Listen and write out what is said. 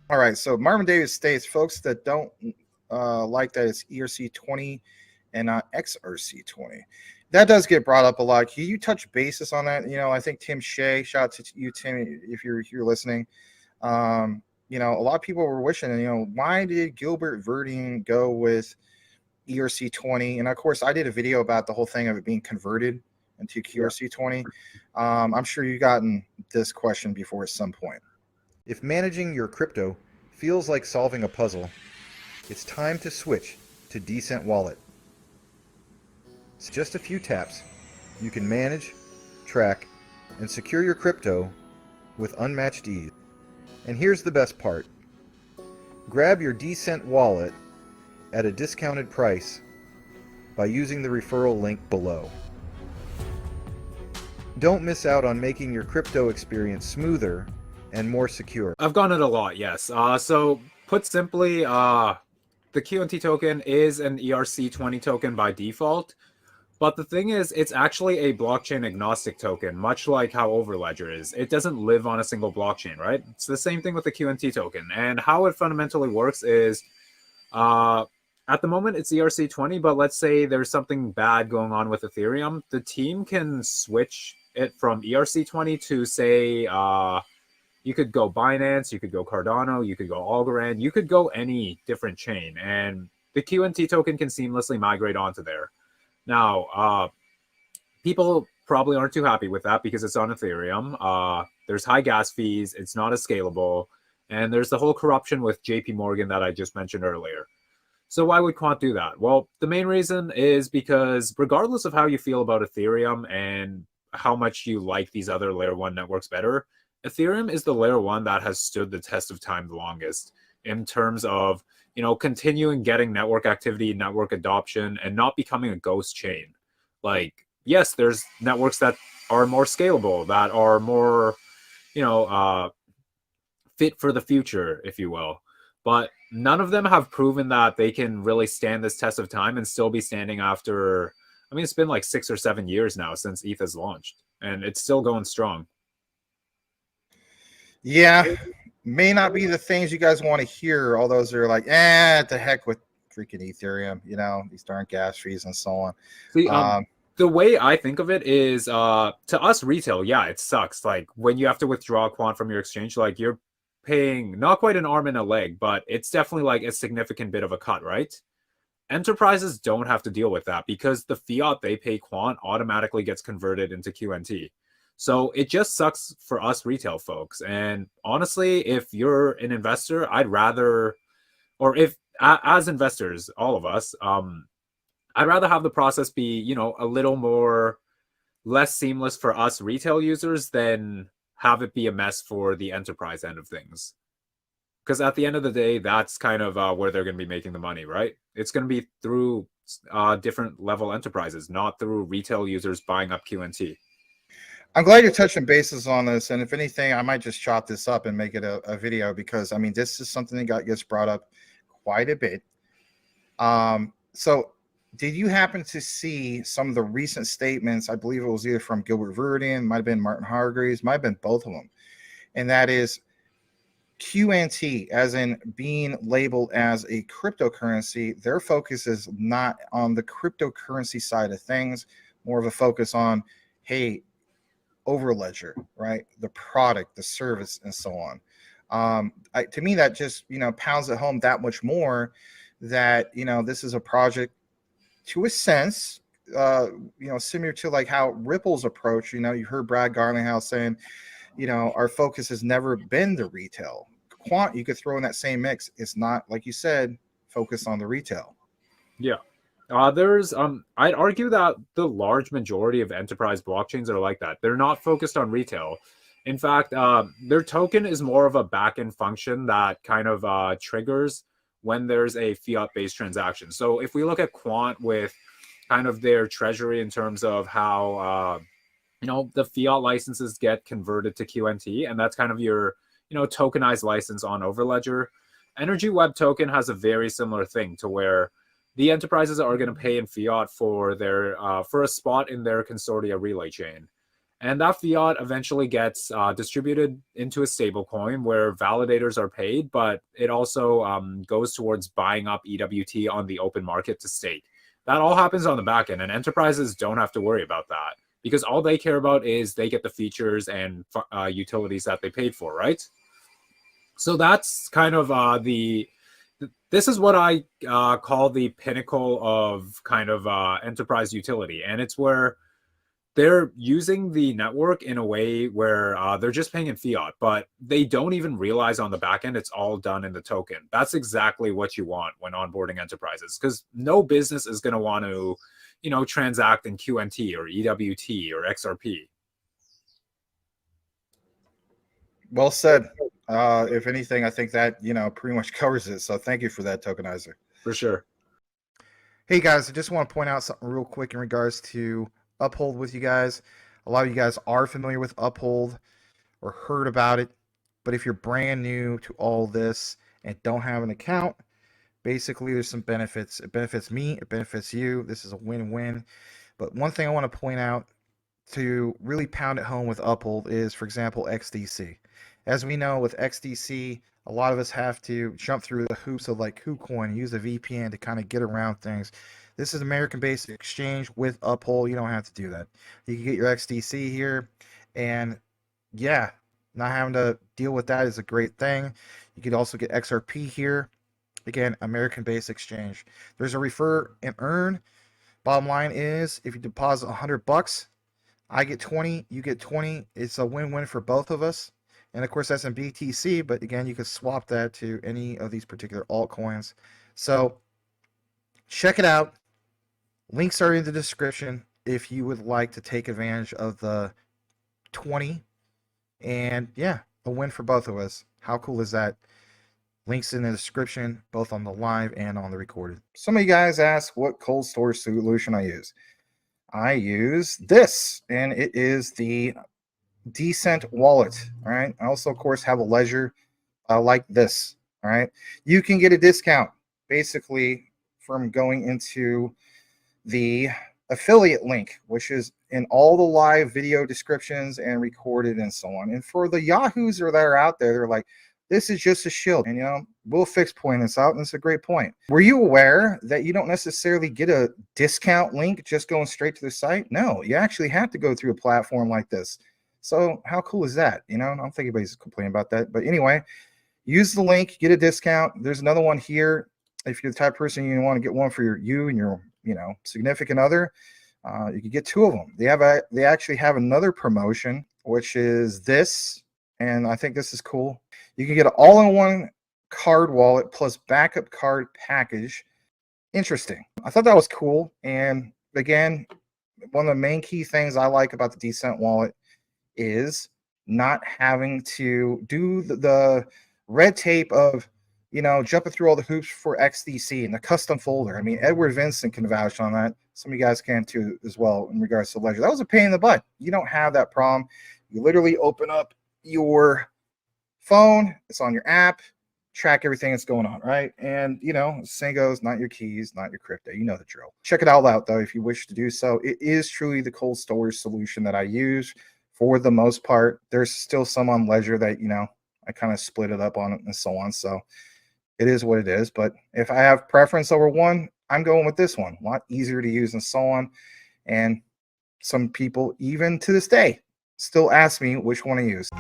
All right. So Marvin Davis states, folks that don't like that it's ERC-20 and not XRC-20. That does get brought up a lot. Can you touch basis on that? I think Tim Shea, shout out to you, Tim, if you're listening. A lot of people were wishing, why did Gilbert Verdine go with ERC-20? And of course, I did a video about the whole thing of it being converted into Yeah. QRC-20. I'm sure you've gotten this question before at some point. If managing your crypto feels like solving a puzzle, it's time to switch to Decent Wallet. So just a few taps, you can manage, track, and secure your crypto with unmatched ease. And here's the best part. Grab your Decent Wallet at a discounted price by using the referral link below. Don't miss out on making your crypto experience smoother and more secure. I've gotten it a lot, yes. So put simply, the QNT token is an ERC-20 token by default. But the thing is, it's actually a blockchain agnostic token, much like how Overledger is. It doesn't live on a single blockchain, right? It's the same thing with the QNT token. And how it fundamentally works is, at the moment, it's ERC-20, but let's say there's something bad going on with Ethereum. The team can switch it from ERC-20 to, say, you could go Binance, you could go Cardano, you could go Algorand, you could go any different chain. And the QNT token can seamlessly migrate onto there. Now, people probably aren't too happy with that because it's on Ethereum. There's high gas fees. It's not as scalable. And there's the whole corruption with JP Morgan that I just mentioned earlier. So why would Quant do that? Well, the main reason is because regardless of how you feel about Ethereum and how much you like these other layer 1 networks better, Ethereum is the layer 1 that has stood the test of time the longest in terms of continuing getting network activity, network adoption, and not becoming a ghost chain. Like, yes, there's networks that are more scalable, that are more, fit for the future, if you will. But none of them have proven that they can really stand this test of time and still be standing after, it's been like 6 or 7 years now since ETH has launched, and it's still going strong. Yeah, may not be the things you guys want to hear. All those are like, the heck with freaking Ethereum, these darn gas fees and so on. See, the way I think of it is, to us retail, yeah, it sucks. Like when you have to withdraw Quant from your exchange, like you're paying not quite an arm and a leg, but it's definitely like a significant bit of a cut, right? Enterprises don't have to deal with that because the fiat they pay Quant automatically gets converted into QNT. So it just sucks for us retail folks. And honestly, if you're an investor, I'd rather, or if as investors, all of us, I'd rather have the process be, a little more less seamless for us retail users than have it be a mess for the enterprise end of things. Because at the end of the day, that's kind of where they're going to be making the money, right? It's going to be through different level enterprises, not through retail users buying up QNT. I'm glad you're touching bases on this, and if anything, I might just chop this up and make it a video because this is something that gets brought up quite a bit. So did you happen to see some of the recent statements? I believe it was either from Gilbert Verdine, might have been Martin Hargreaves, might have been both of them, and that is QNT, as in being labeled as a cryptocurrency. Their focus is not on the cryptocurrency side of things, more of a focus on, hey, overledger, right? The product, the service, and so on. To me, that just pounds it home that much more that this is a project, to a sense, similar to like how Ripple's approach. You heard Brad Garlinghouse saying, our focus has never been the retail. Quant, you could throw in that same mix. It's not, like you said, focused on the retail. Yeah. I'd argue that the large majority of enterprise blockchains are like that. They're not focused on retail. In fact, their token is more of a backend function that kind of triggers when there's a fiat-based transaction. So if we look at Quant with kind of their treasury in terms of how, the fiat licenses get converted to QNT, and that's kind of your, tokenized license on Overledger. Energy Web token has a very similar thing to where the enterprises are going to pay in fiat for their for a spot in their consortia relay chain. And that fiat eventually gets distributed into a stable coin where validators are paid, but it also goes towards buying up EWT on the open market to stake. That all happens on the back end, and enterprises don't have to worry about that because all they care about is they get the features and utilities that they paid for, right? So that's kind of this is what I call the pinnacle of kind of enterprise utility. And it's where they're using the network in a way where they're just paying in fiat, but they don't even realize on the back end it's all done in the token. That's exactly what you want when onboarding enterprises, because no business is going to want to, you know, transact in QNT or EWT or XRP. Well said. If anything, I think that, you know, pretty much covers it. So thank you for that, Tokenizer. For sure. Hey guys, I just want to point out something real quick in regards to Uphold with you guys. A lot of you guys are familiar with Uphold or heard about it, but if you're brand new to all this and don't have an account, basically there's some benefits. It benefits me, it benefits you. This is a win-win. But one thing I want to point out to really pound it home with Uphold is, for example, XDC. As we know, with XDC, a lot of us have to jump through the hoops of like KuCoin, use a VPN to kind of get around things. This is American-based exchange with Uphold. You don't have to do that. You can get your XDC here, and yeah, not having to deal with that is a great thing. You could also get XRP here. Again, American-based exchange. There's a refer and earn. Bottom line is, if you deposit $100, I get 20, you get 20. It's a win-win for both of us. And of course, that's in BTC, but again, you could swap that to any of these particular altcoins. So check it out. Links are in the description if you would like to take advantage of the 20. And yeah, a win for both of us. How cool is that? Links in the description, both on the live and on the recorded. Some of you guys ask what cold storage solution I use. I use this, and it is the Decent wallet. All right. I also, of course, have a ledger like this. All right. You can get a discount basically from going into the affiliate link, which is in all the live video descriptions and recorded and so on. And for the yahoos that are out there, they're like, this is just a shield. And, you know, we'll fix point this out. And it's a great point. Were you aware that you don't necessarily get a discount link just going straight to the site? No, you actually have to go through a platform like this. So how cool is that? You know, I don't think anybody's complaining about that. But anyway, use the link, get a discount. There's another one here. If you're the type of person you want to get one for you and your, you know, significant other, you can get two of them. They actually have another promotion, which is this, and I think this is cool. You can get an all-in-one card wallet plus backup card package. Interesting. I thought that was cool. And again, one of the main key things I like about the Decent wallet is not having to do the red tape of, you know, jumping through all the hoops for XDC and the custom folder. I mean, Edward Vincent can vouch on that. Some of you guys can too as well in regards to Ledger. That was a pain in the butt. You don't have that problem. You literally open up your phone, it's on your app, track everything that's going on, right? And, you know, saying goes, not your keys, not your crypto. You know the drill. Check it all out, though, if you wish to do so. It is truly the cold storage solution that I use. For the most part, there's still some on Ledger that, you know, I kind of split it up on it and so on. So it is what it is. But if I have preference over one, I'm going with this one. A lot easier to use and so on. And some people, even to this day, still ask me which one to use.